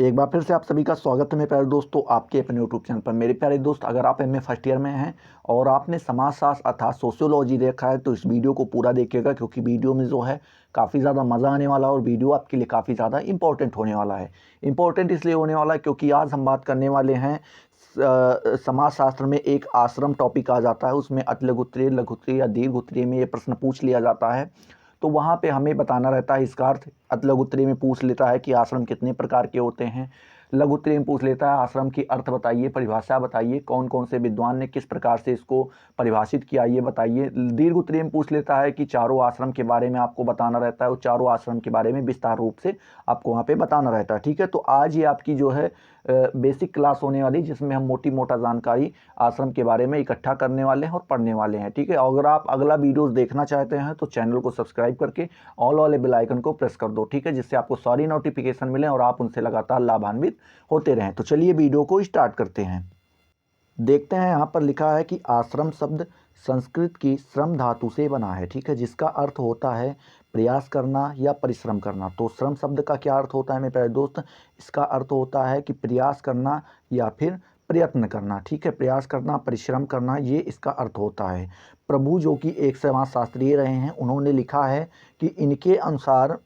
एक बार फिर से आप सभी का स्वागत है मेरे प्यारे दोस्तों आपके अपने यूट्यूब चैनल पर। मेरे प्यारे दोस्त, अगर आप एमए फर्स्ट ईयर में हैं और आपने समाजशास्त्र अर्थात सोशियोलॉजी देखा है तो इस वीडियो को पूरा देखिएगा, क्योंकि वीडियो में जो है काफ़ी ज़्यादा मज़ा आने वाला है और वीडियो आपके लिए काफ़ी ज़्यादा इंपॉर्टेंट होने वाला है। इंपॉर्टेंट इसलिए होने वाला है क्योंकि आज हम बात करने वाले हैं समाजशास्त्र में एक आश्रम टॉपिक आ जाता है, उसमें अतिलघु उत्तरीय, लघु उत्तरीय या दीर्घ उत्तरीय में ये प्रश्न पूछ लिया जाता है। तो वहाँ पे हमें बताना रहता है इसका अर्थ। लघु उत्तरीय में पूछ लेता है कि आश्रम कितने प्रकार के होते हैं, लघु उत्तरीय में पूछ लेता है आश्रम की अर्थ बताइए, परिभाषा बताइए, कौन कौन से विद्वान ने किस प्रकार से इसको परिभाषित किया ये बताइए। दीर्घ उत्तरीय में पूछ लेता है कि चारों आश्रम के बारे में आपको बताना रहता है और चारों आश्रम के बारे में विस्तार रूप से आपको वहाँ पे बताना रहता है। ठीक है, तो आज ये आपकी जो है बेसिक क्लास होने वाली, जिसमें हम मोटी मोटा जानकारी आश्रम के बारे में इकट्ठा करने वाले हैं और पढ़ने वाले हैं। ठीक है, अगर आप अगला वीडियोस देखना चाहते हैं तो चैनल को सब्सक्राइब करके ऑल वाले बेल आइकन को प्रेस कर दो। ठीक है, जिससे आपको सारी नोटिफिकेशन मिले और आप उनसे लगातार लाभान्वित होते रहें। तो चलिए वीडियो को स्टार्ट करते हैं। देखते हैं, यहाँ पर लिखा है कि आश्रम शब्द संस्कृत की श्रम धातु से बना है। ठीक है, जिसका अर्थ होता है प्रयास करना या परिश्रम करना। तो श्रम शब्द का क्या अर्थ होता है मेरे प्यारे दोस्त? इसका अर्थ होता है कि प्रयास करना या फिर प्रयत्न करना। ठीक है, प्रयास करना, परिश्रम करना, ये इसका अर्थ होता है। प्रभु, जो कि एक समाजशास्त्री रहे हैं, उन्होंने लिखा है कि इनके अनुसार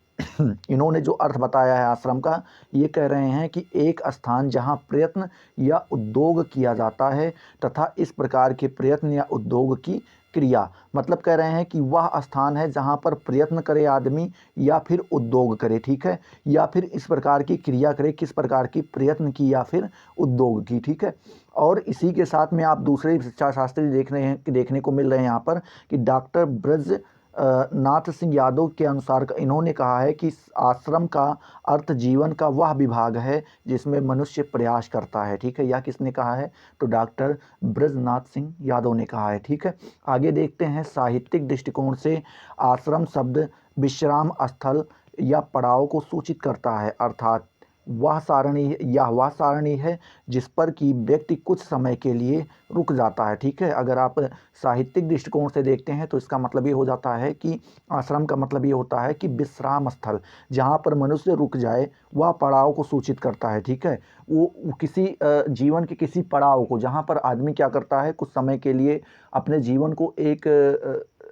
इन्होंने जो अर्थ बताया है आश्रम का, ये कह रहे हैं कि एक स्थान जहाँ प्रयत्न या उद्योग किया जाता है तथा इस प्रकार के प्रयत्न या उद्योग की क्रिया, मतलब कह रहे हैं कि वह स्थान है जहाँ पर प्रयत्न करे आदमी या फिर उद्योग करे। ठीक है, या फिर इस प्रकार की क्रिया करे, किस प्रकार की, प्रयत्न की या फिर उद्योग की। ठीक है, और इसी के साथ में आप दूसरे शिक्षा शास्त्री देखने को मिल रहे हैं यहाँ पर कि डॉक्टर ब्रज नाथ सिंह यादव के अनुसार इन्होंने कहा है कि आश्रम का अर्थ जीवन का वह विभाग है जिसमें मनुष्य प्रयास करता है। ठीक है, यह किसने कहा है? तो डॉक्टर ब्रजनाथ सिंह यादव ने कहा है। ठीक है, आगे देखते हैं। साहित्यिक दृष्टिकोण से आश्रम शब्द विश्राम स्थल या पड़ाव को सूचित करता है, अर्थात वह सारणी है जिस पर कि व्यक्ति कुछ समय के लिए रुक जाता है। ठीक है, अगर आप साहित्यिक दृष्टिकोण से देखते हैं तो इसका मतलब ये हो जाता है कि आश्रम का मतलब ये होता है कि विश्राम स्थल जहाँ पर मनुष्य रुक जाए, वह पड़ाव को सूचित करता है। ठीक है, वो किसी जीवन के किसी पड़ाव को, जहाँ पर आदमी क्या करता है, कुछ समय के लिए अपने जीवन को एक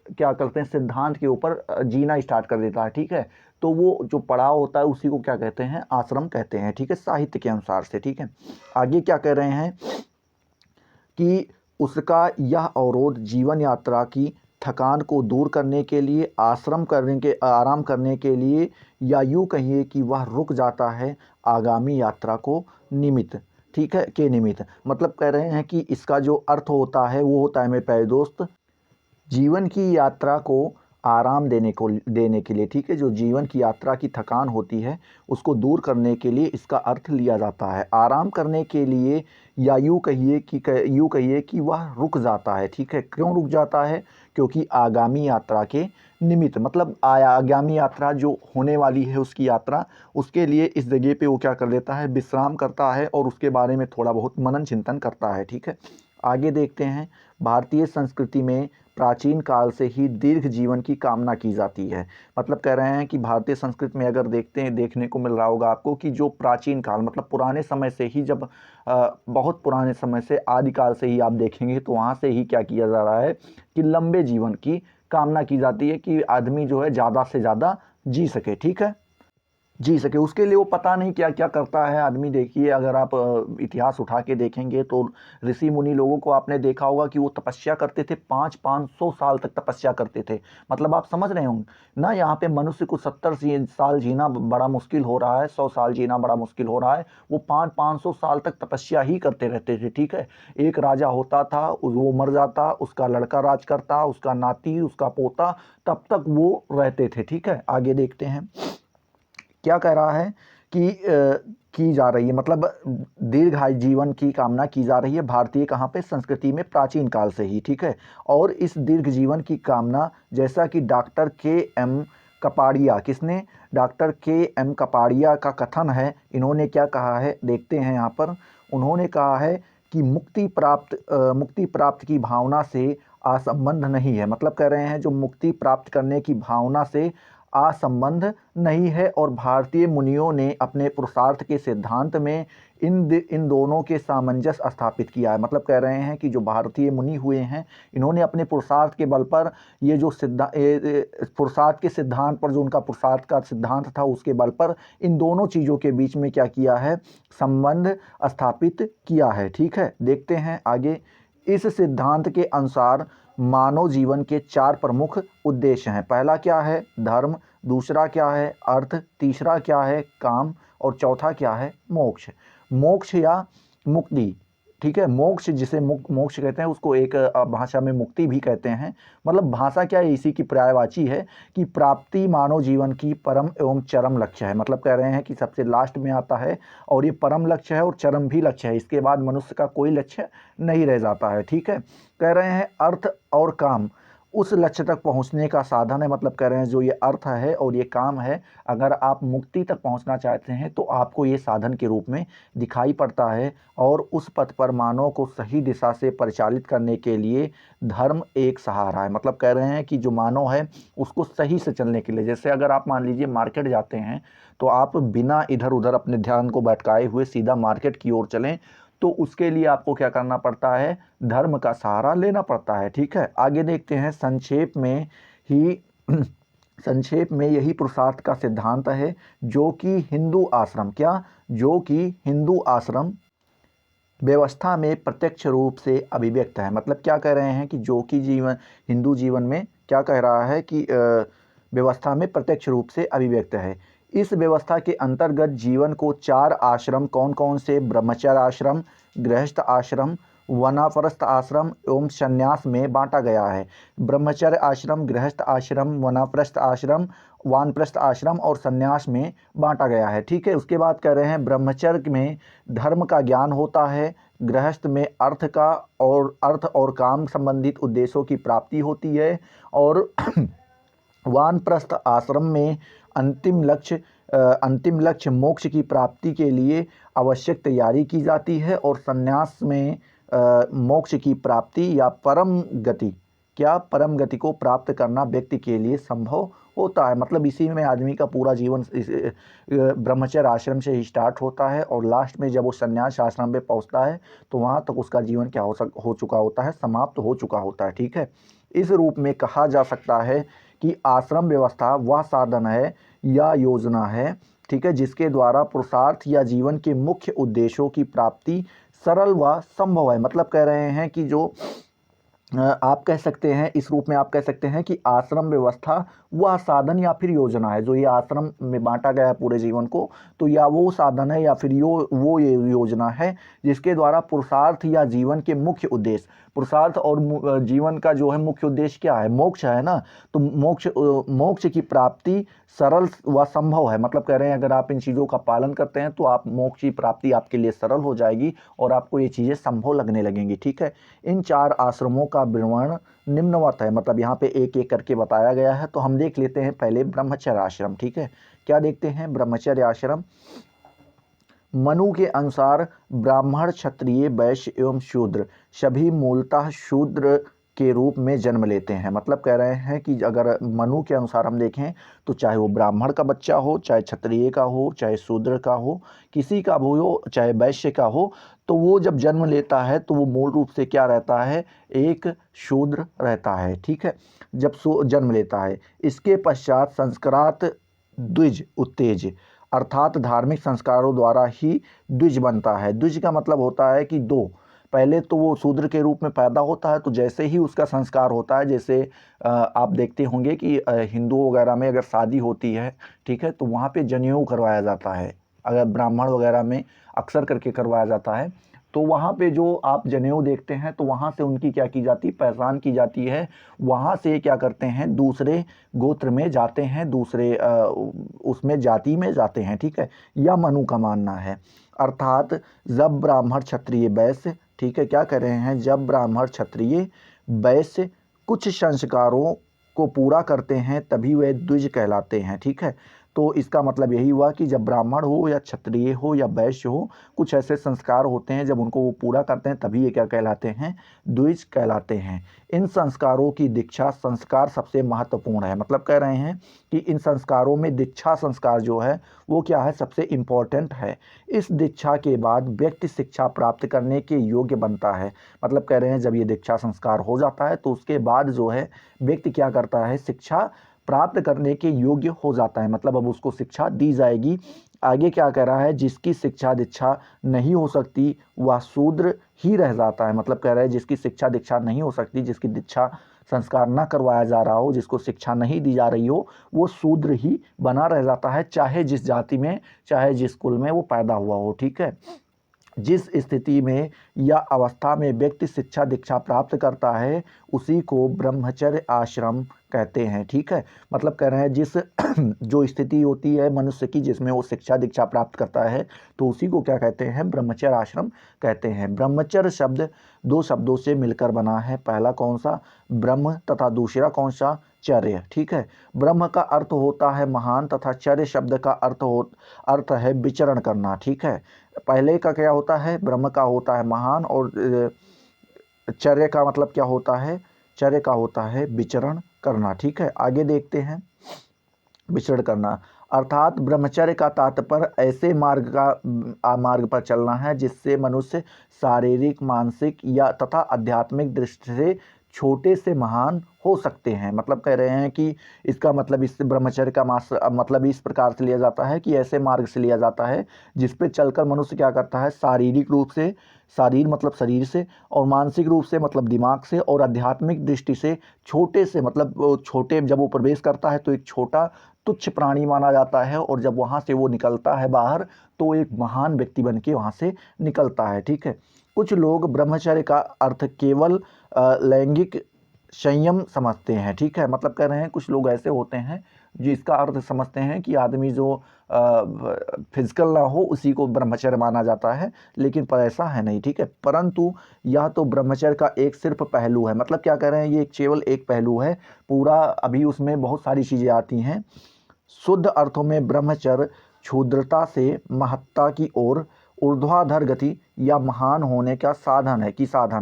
क्या करते हैं, सिद्धांत के ऊपर जीना स्टार्ट कर देता है। ठीक है, तो वो जो पड़ाव होता है उसी को क्या कहते हैं? आश्रम कहते हैं। ठीक है, साहित्य के अनुसार से। ठीक है, आगे क्या कह रहे हैं कि उसका यह अवरोध जीवन यात्रा की थकान को दूर करने के लिए, आराम करने के लिए, या यूँ कहिए कि वह रुक जाता है आगामी यात्रा को निमित्त। ठीक है, के निमित्त, मतलब कह रहे हैं कि इसका जो अर्थ होता है वो होता है मेरे प्यारे दोस्त, जीवन की यात्रा को आराम देने के लिए। ठीक है, जो जीवन की यात्रा की थकान होती है उसको दूर करने के लिए इसका अर्थ लिया जाता है। आराम करने के लिए, या यूँ कहिए कि वह रुक जाता है। ठीक है, क्यों रुक जाता है? क्योंकि आगामी यात्रा के निमित्त, मतलब आगामी यात्रा जो होने वाली है उसकी यात्रा, उसके लिए इस जगह पे वो क्या कर लेता है? विश्राम करता है और उसके बारे में थोड़ा बहुत मनन चिंतन करता है। ठीक है, आगे देखते हैं। भारतीय संस्कृति में प्राचीन काल से ही दीर्घ जीवन की कामना की जाती है। मतलब कह रहे हैं कि भारतीय संस्कृति में अगर देखने को मिल रहा होगा आपको कि जो प्राचीन काल, मतलब पुराने समय से ही, जब बहुत पुराने समय से, आदिकाल से ही आप देखेंगे तो वहाँ से ही क्या किया जा रहा है कि लंबे जीवन की कामना की जाती है कि आदमी जो है ज़्यादा से ज़्यादा जी सके। ठीक है, जी सके, उसके लिए वो पता नहीं क्या क्या करता है आदमी। देखिए, अगर आप इतिहास उठा के देखेंगे तो ऋषि मुनि लोगों को आपने देखा होगा कि वो तपस्या करते थे, 500 साल तक तपस्या करते थे। मतलब आप समझ रहे होंगे ना, यहाँ पे मनुष्य को 70 साल जीना बड़ा मुश्किल हो रहा है, 100 साल जीना बड़ा मुश्किल हो रहा है, वो 500 साल तक तपस्या ही करते रहते थे। ठीक है, एक राजा होता था, वो मर जाता, उसका लड़का राज करता, उसका नाती, उसका पोता, तब तक वो रहते थे। ठीक है, आगे देखते हैं क्या कह रहा है कि की जा रही है, मतलब दीर्घायु जीवन की कामना की जा रही है भारतीय कहाँ पे? संस्कृति में, प्राचीन काल से ही। ठीक है, और इस दीर्घ जीवन की कामना, जैसा कि डॉक्टर के.एम. कपाड़िया, किसने? Doctor KM. कपाड़िया का कथन है। इन्होंने क्या कहा है देखते हैं यहाँ पर। उन्होंने कहा है कि मुक्ति प्राप्त की भावना से असंबंध नहीं है। मतलब कह रहे हैं जो मुक्ति प्राप्त करने की भावना से असंबद्ध नहीं है। और भारतीय मुनियों ने अपने पुरुषार्थ के सिद्धांत में इन दोनों के सामंजस्य स्थापित किया है। मतलब कह रहे हैं कि जो भारतीय मुनि हुए हैं, इन्होंने अपने पुरुषार्थ के बल पर ये जो पुरुषार्थ के सिद्धांत पर, जो उनका पुरुषार्थ का सिद्धांत था, उसके बल पर इन दोनों चीज़ों के बीच में क्या किया है, संबंध स्थापित किया है। ठीक है, देखते हैं आगे। इस सिद्धांत के अनुसार मानव जीवन के 4 प्रमुख उद्देश्य हैं। पहला क्या है, धर्म। दूसरा क्या है, अर्थ। तीसरा क्या है, काम। और चौथा क्या है, मोक्ष। मोक्ष या मुक्ति। ठीक है, मोक्ष जिसे मोक्ष कहते हैं, उसको एक भाषा में मुक्ति भी कहते हैं। मतलब भाषा क्या है, इसी की पर्यायवाची है कि प्राप्ति मानव जीवन की परम एवं चरम लक्ष्य है। मतलब कह रहे हैं कि सबसे लास्ट में आता है और ये परम लक्ष्य है और चरम भी लक्ष्य है। इसके बाद मनुष्य का कोई लक्ष्य नहीं रह जाता है। ठीक है, कह रहे हैं अर्थ और काम उस लक्ष्य तक पहुंचने का साधन है। मतलब कह रहे हैं जो ये अर्थ है और ये काम है, अगर आप मुक्ति तक पहुंचना चाहते हैं तो आपको ये साधन के रूप में दिखाई पड़ता है। और उस पथ पर मानव को सही दिशा से परिचालित करने के लिए धर्म एक सहारा है। मतलब कह रहे हैं कि जो मानव है उसको सही से चलने के लिए, जैसे अगर आप मान लीजिए मार्केट जाते हैं तो आप बिना इधर उधर अपने ध्यान को भटकाए हुए सीधा मार्केट की ओर चलें, तो उसके लिए आपको क्या करना पड़ता है, धर्म का सहारा लेना पड़ता है। ठीक है, आगे देखते हैं। संक्षेप में यही पुरुषार्थ का सिद्धांत है जो कि हिंदू आश्रम व्यवस्था में प्रत्यक्ष रूप से अभिव्यक्त है। मतलब क्या कह रहे हैं कि जो कि हिंदू जीवन में क्या कह रहा है कि व्यवस्था में प्रत्यक्ष रूप से अभिव्यक्त है। इस व्यवस्था के अंतर्गत जीवन को 4 आश्रम कौन कौन से, ब्रह्मचर्य आश्रम, गृहस्थ आश्रम, वनाप्रस्थ आश्रम एवं संन्यास में बांटा गया है। ब्रह्मचर्य आश्रम, गृहस्थ आश्रम, वनाप्रस्थ आश्रम, वानप्रस्थ आश्रम और संन्यास में बांटा गया है। ठीक है, उसके बाद कह रहे हैं ब्रह्मचर्य में धर्म का ज्ञान होता है, गृहस्थ में अर्थ और काम संबंधित उद्देश्यों की प्राप्ति होती है, और वानप्रस्थ आश्रम में अंतिम लक्ष्य मोक्ष की प्राप्ति के लिए आवश्यक तैयारी की जाती है। और संन्यास में मोक्ष की प्राप्ति या परम गति को प्राप्त करना व्यक्ति के लिए संभव होता है। मतलब इसी में आदमी का पूरा जीवन ब्रह्मचर्य आश्रम से ही स्टार्ट होता है और लास्ट में जब वो संन्यास आश्रम में पहुंचता है तो वहां तक उसका जीवन क्या हो चुका होता है, समाप्त हो चुका होता है। ठीक है, इस रूप में कहा जा सकता है कि आश्रम व्यवस्था वह साधन है या योजना है, ठीक है, जिसके द्वारा पुरुषार्थ या जीवन के मुख्य उद्देश्यों की प्राप्ति सरल व संभव है। मतलब कह रहे हैं कि जो आप कह सकते हैं, इस रूप में आप कह सकते हैं कि आश्रम व्यवस्था वह साधन या फिर योजना है, जो ये आश्रम में बांटा गया है पूरे जीवन को, तो या वो साधन है या फिर ये योजना है जिसके द्वारा पुरुषार्थ या जीवन के मुख्य उद्देश्य, पुरुषार्थ और जीवन का जो है मुख्य उद्देश्य क्या है, मोक्ष है ना, तो मोक्ष की प्राप्ति सरल व संभव है। मतलब कह रहे हैं अगर आप इन चीज़ों का पालन करते हैं तो आप मोक्ष की प्राप्ति आपके लिए सरल हो जाएगी और आपको ये चीज़ें संभव लगने लगेंगी। ठीक है, इन 4 आश्रमों का विवरण निम्नवत है। मतलब यहाँ पे एक एक करके बताया गया है, तो हम देख लेते हैं पहले ब्रह्मचर्य आश्रम। ठीक है, क्या देखते हैं, ब्रह्मचर्य आश्रम। मनु के अनुसार ब्राह्मण, क्षत्रिय, वैश्य एवं शूद्र सभी मूलतः शूद्र के रूप में जन्म लेते हैं। मतलब कह रहे हैं कि अगर मनु के अनुसार हम देखें तो चाहे वो ब्राह्मण का बच्चा हो, चाहे क्षत्रिय का हो, चाहे शूद्र का हो, किसी का भी हो, चाहे वैश्य का हो, तो वो जब जन्म लेता है तो वो मूल रूप से क्या रहता है, एक शूद्र रहता है। ठीक है, जब जन्म लेता है। इसके पश्चात संस्कारात द्विज उत्तेज, अर्थात धार्मिक संस्कारों द्वारा ही द्विज बनता है। द्विज का मतलब होता है कि 2, पहले तो वो शूद्र के रूप में पैदा होता है, तो जैसे ही उसका संस्कार होता है, जैसे आप देखते होंगे कि हिंदुओं वगैरह में अगर शादी होती है, ठीक है, तो वहाँ पे जनेऊ करवाया जाता है। अगर ब्राह्मण वगैरह में अक्सर करके करवाया जाता है, तो वहाँ पे जो आप जनेऊ देखते हैं तो वहाँ से उनकी क्या की जाती है, पहचान की जाती है। वहाँ से क्या करते हैं, दूसरे गोत्र में जाते हैं, दूसरे उसमें जाति में जाते हैं। ठीक है, यह मनु का मानना है। अर्थात जब ब्राह्मण, क्षत्रिय, वैश्य, ठीक है, क्या कह रहे हैं, जब ब्राह्मण, क्षत्रिय, वैश्य कुछ संस्कारों को पूरा करते हैं तभी वे द्विज कहलाते हैं। ठीक है, तो इसका मतलब यही हुआ कि जब ब्राह्मण हो या क्षत्रिय हो या वैश्य हो, कुछ ऐसे संस्कार होते हैं, जब उनको वो पूरा करते हैं तभी ये क्या कहलाते हैं, द्विज कहलाते हैं। इन संस्कारों की दीक्षा संस्कार सबसे महत्वपूर्ण है। मतलब कह रहे हैं कि इन संस्कारों में दीक्षा संस्कार जो है वो क्या है, सबसे इम्पोर्टेंट है। इस दीक्षा के बाद व्यक्ति शिक्षा प्राप्त करने के योग्य बनता है। मतलब कह रहे हैं जब ये दीक्षा संस्कार हो जाता है तो उसके बाद जो है व्यक्ति क्या करता है, शिक्षा प्राप्त करने के योग्य हो जाता है। मतलब अब उसको शिक्षा दी जाएगी। आगे क्या कह रहा है, जिसकी शिक्षा दीक्षा नहीं हो सकती वह शूद्र ही रह जाता है। मतलब कह रहा है जिसकी शिक्षा दीक्षा नहीं हो सकती, जिसकी दीक्षा संस्कार न करवाया जा रहा हो, जिसको शिक्षा नहीं दी जा रही हो, वो शूद्र ही बना रह जाता है, चाहे जिस जाति में, चाहे जिस कुल में वो पैदा हुआ हो। ठीक है। जिस स्थिति में या अवस्था में व्यक्ति शिक्षा दीक्षा प्राप्त करता है उसी को ब्रह्मचर्य आश्रम कहते हैं। ठीक है। मतलब कह रहे हैं जिस जो स्थिति होती है मनुष्य की जिसमें वो शिक्षा दीक्षा प्राप्त करता है तो उसी को क्या कहते हैं, ब्रह्मचर्य आश्रम कहते हैं। ब्रह्मचर्य शब्द दो शब्दों से मिलकर बना है। पहला कौन सा, ब्रह्म, तथा दूसरा कौन सा, चर्य। ठीक है। ब्रह्म का अर्थ होता है महान तथा चर्य शब्द का अर्थ है विचरण करना। ठीक है। पहले का क्या होता है, ब्रह्म का होता है महान, और चर्य का मतलब क्या होता है, चर्य का होता है विचरण करना। ठीक है। आगे देखते हैं, विचरण करना अर्थात ब्रह्मचर्य का तात्पर्य ऐसे मार्ग पर चलना है जिससे मनुष्य शारीरिक, मानसिक या तथा आध्यात्मिक दृष्टि से छोटे से महान हो सकते हैं। मतलब कह रहे हैं कि इसका मतलब इस ब्रह्मचर्य का मतलब इस प्रकार से लिया जाता है कि ऐसे मार्ग से लिया जाता है जिस पे चलकर मनुष्य क्या करता है, शारीरिक रूप से, शारीर मतलब शरीर से, और मानसिक रूप से मतलब दिमाग से, और आध्यात्मिक दृष्टि से छोटे से मतलब छोटे, जब वो प्रवेश करता है तो एक छोटा तुच्छ प्राणी माना जाता है, और जब वहाँ से वो निकलता है बाहर तो एक महान व्यक्ति बन के वहाँ से निकलता है। ठीक है। कुछ लोग ब्रह्मचर्य का अर्थ केवल लैंगिक संयम समझते हैं। ठीक है। मतलब कह रहे हैं कुछ लोग ऐसे होते हैं जो इसका अर्थ समझते हैं कि आदमी जो फिजिकल ना हो उसी को ब्रह्मचर्य माना जाता है, लेकिन पर ऐसा है नहीं। ठीक है। परंतु यह तो ब्रह्मचर्य का एक सिर्फ पहलू है। मतलब क्या कह रहे हैं, ये केवल एक पहलू है, पूरा अभी उसमें बहुत सारी चीज़ें आती हैं। शुद्ध अर्थों में ब्रह्मचर्य क्षुद्रता से महत्ता की ओर ऊर्ध्वाधर गति या महान होने का साधन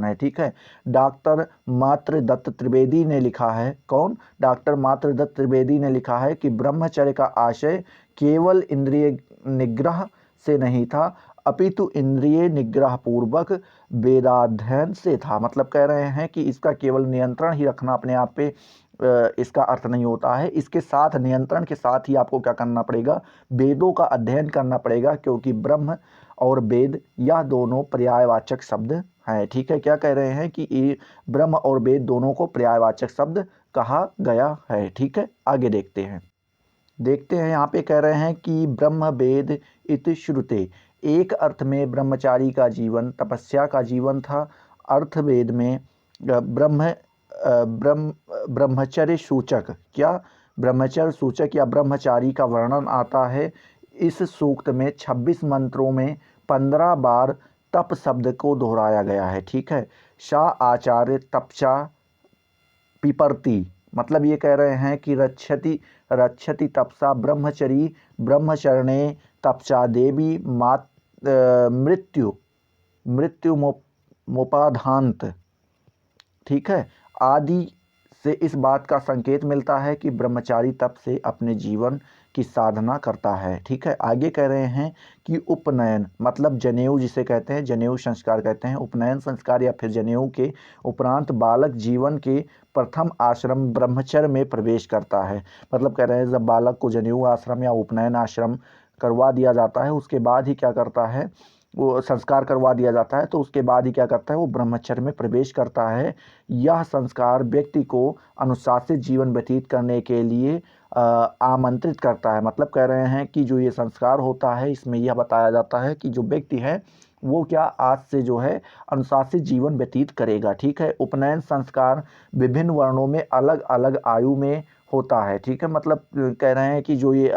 है। ठीक है। डॉक्टर मातृदत्त त्रिवेदी ने लिखा है, कौन, डॉक्टर मातृदत्त त्रिवेदी ने लिखा है कि ब्रह्मचर्य का आशय केवल इंद्रिय निग्रह से नहीं था अपितु इंद्रिय निग्रह पूर्वक वेदाध्ययन से था। मतलब कह रहे हैं कि इसका केवल नियंत्रण ही रखना अपने आप पे इसका अर्थ नहीं होता है, इसके साथ नियंत्रण के साथ ही आपको क्या करना पड़ेगा, वेदों का अध्ययन करना पड़ेगा, क्योंकि ब्रह्म और वेद यह दोनों पर्यायवाचक शब्द हैं। ठीक है। क्या कह रहे हैं कि ये ब्रह्म और वेद दोनों को पर्यायवाचक शब्द कहा गया है। ठीक है। आगे देखते हैं यहाँ पे कह रहे हैं कि ब्रह्म वेद इति श्रुते, एक अर्थ में ब्रह्मचारी का जीवन तपस्या का जीवन था। अर्थ वेद में ब्रह्मचर्य सूचक, क्या, ब्रह्मचर्य सूचक या ब्रह्मचारी का वर्णन आता है। इस सूक्त में 26 मंत्रों में 15 बार तप शब्द को दोहराया गया है। ठीक है। शाह आचार्य तपचा पिपर्ति, मतलब ये कह रहे हैं कि रक्षति तपसा ब्रह्मचरी ब्रह्मचरणे तपचा देवी मृत्यु मोपाधांत। ठीक है। आदि से इस बात का संकेत मिलता है कि ब्रह्मचारी तप से अपने जीवन की साधना करता है। ठीक है। आगे कह रहे हैं कि उपनयन मतलब जनेऊ जिसे कहते हैं, जनेऊ संस्कार कहते हैं, उपनयन संस्कार या फिर जनेऊ के उपरांत बालक जीवन के प्रथम आश्रम ब्रह्मचर्य में प्रवेश करता है। मतलब कह रहे हैं जब बालक को जनेऊ आश्रम या उपनयन आश्रम करवा दिया जाता है उसके बाद ही क्या करता है, वो संस्कार करवा दिया जाता है, तो उसके बाद ही क्या करता है, वो ब्रह्मचर्य में प्रवेश करता है। यह संस्कार व्यक्ति को अनुशासित जीवन व्यतीत करने के लिए आमंत्रित करता है। मतलब कह रहे हैं कि जो ये संस्कार होता है इसमें यह बताया जाता है कि जो व्यक्ति है वो क्या आज से जो है अनुशासित जीवन व्यतीत करेगा। ठीक है। उपनयन संस्कार विभिन्न वर्णों में अलग अलग आयु में होता है। ठीक है। मतलब कह रहे हैं कि जो ये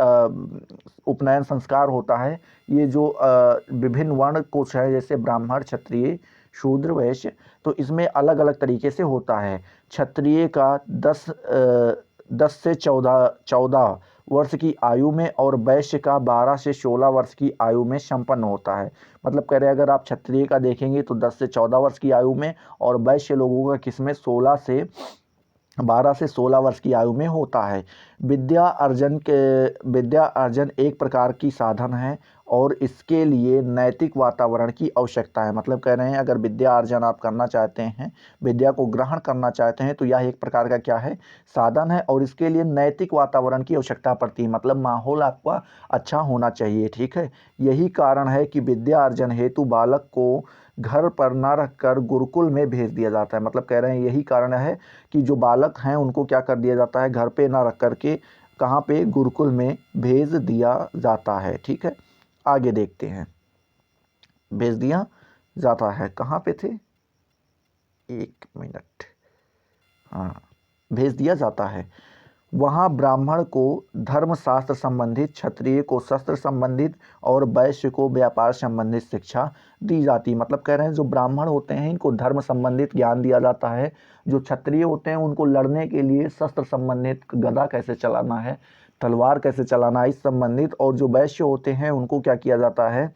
उपनयन संस्कार होता है ये जो विभिन्न वर्ण कुछ है जैसे ब्राह्मण, क्षत्रिय, शूद्र, वैश्य, तो इसमें अलग अलग तरीके से होता है। क्षत्रिय का 10 से 14 वर्ष की आयु में और वैश्य का 12 से 16 वर्ष की आयु में संपन्न होता है। मतलब कह रहे हैं अगर आप क्षत्रिय का देखेंगे तो 10 से 14 वर्ष की आयु में, और वैश्य लोगों का किसमें 12 से 16 वर्ष की आयु में होता है। विद्या अर्जन एक प्रकार की साधन है और इसके लिए नैतिक वातावरण की आवश्यकता है। मतलब कह रहे हैं अगर विद्या अर्जन आप करना चाहते हैं, विद्या को ग्रहण करना चाहते हैं, तो यह एक प्रकार का क्या है, साधन है, और इसके लिए नैतिक वातावरण की आवश्यकता पड़ती है। मतलब माहौल आपका अच्छा होना चाहिए। ठीक है, यही कारण है कि विद्या अर्जन हेतु बालक को घर पर न रखकर गुरुकुल में भेज दिया जाता है। मतलब कह रहे हैं यही कारण है कि जो बालक हैं उनको क्या कर दिया जाता है, घर पे ना रख कर के कहाँ पे, गुरुकुल में भेज दिया जाता है। ठीक है, आगे देखते हैं। भेज दिया जाता है, कहाँ पे थे, एक मिनट, हाँ, भेज दिया जाता है। वहाँ ब्राह्मण को धर्मशास्त्र संबंधित, क्षत्रिय को शस्त्र संबंधित और वैश्य को व्यापार संबंधित शिक्षा दी जाती। मतलब कह रहे हैं जो ब्राह्मण होते हैं इनको धर्म संबंधित ज्ञान दिया जाता है, जो क्षत्रिय होते हैं उनको लड़ने के लिए शस्त्र संबंधित, गदा कैसे चलाना है, तलवार कैसे चलाना है, इस संबंधित, और जो वैश्य होते हैं उनको क्या किया जाता है,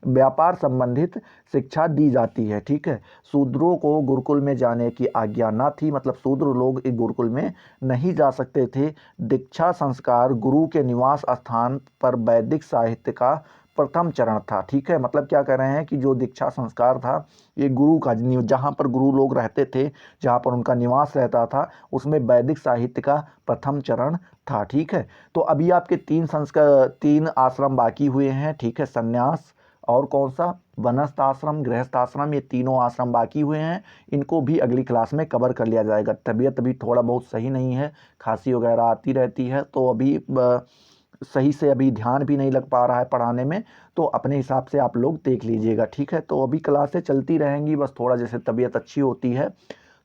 व्यापार संबंधित शिक्षा दी जाती है। ठीक है, शूद्रों को गुरुकुल में जाने की आज्ञा न थी। मतलब शूद्र लोग इस गुरुकुल में नहीं जा सकते थे। दीक्षा संस्कार गुरु के निवास स्थान पर वैदिक साहित्य का प्रथम चरण था। ठीक है, मतलब क्या कह रहे हैं कि जो दीक्षा संस्कार था ये गुरु का, जहाँ पर गुरु लोग रहते थे, जहाँ पर उनका निवास रहता था, उसमें वैदिक साहित्य का प्रथम चरण था। ठीक है, तो अभी आपके 3 आश्रम बाकी हुए हैं। ठीक है, संन्यास और कौन सा, वनस्थ आश्रम, गृहस्थ आश्रम, ये तीनों आश्रम बाकी हुए हैं। इनको भी अगली क्लास में कवर कर लिया जाएगा। तबीयत अभी थोड़ा बहुत सही नहीं है, खांसी वगैरह आती रहती है, तो अभी सही से अभी ध्यान भी नहीं लग पा रहा है पढ़ाने में, तो अपने हिसाब से आप लोग देख लीजिएगा। ठीक है, तो अभी क्लासें चलती रहेंगी, बस थोड़ा जैसे तबीयत अच्छी होती है,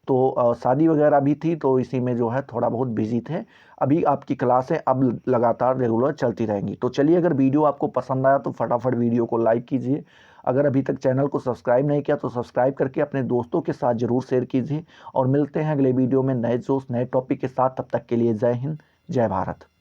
तो शादी वगैरह भी थी, तो इसी में जो है थोड़ा बहुत बिजी थे। अभी आपकी क्लासें अब लगातार रेगुलर चलती रहेंगी। तो चलिए, अगर वीडियो आपको पसंद आया तो फटाफट वीडियो को लाइक कीजिए। अगर अभी तक चैनल को सब्सक्राइब नहीं किया तो सब्सक्राइब करके अपने दोस्तों के साथ ज़रूर शेयर कीजिए। और मिलते हैं अगले वीडियो में नए जोश, नए टॉपिक के साथ। तब तक के लिए जय हिंद, जय भारत।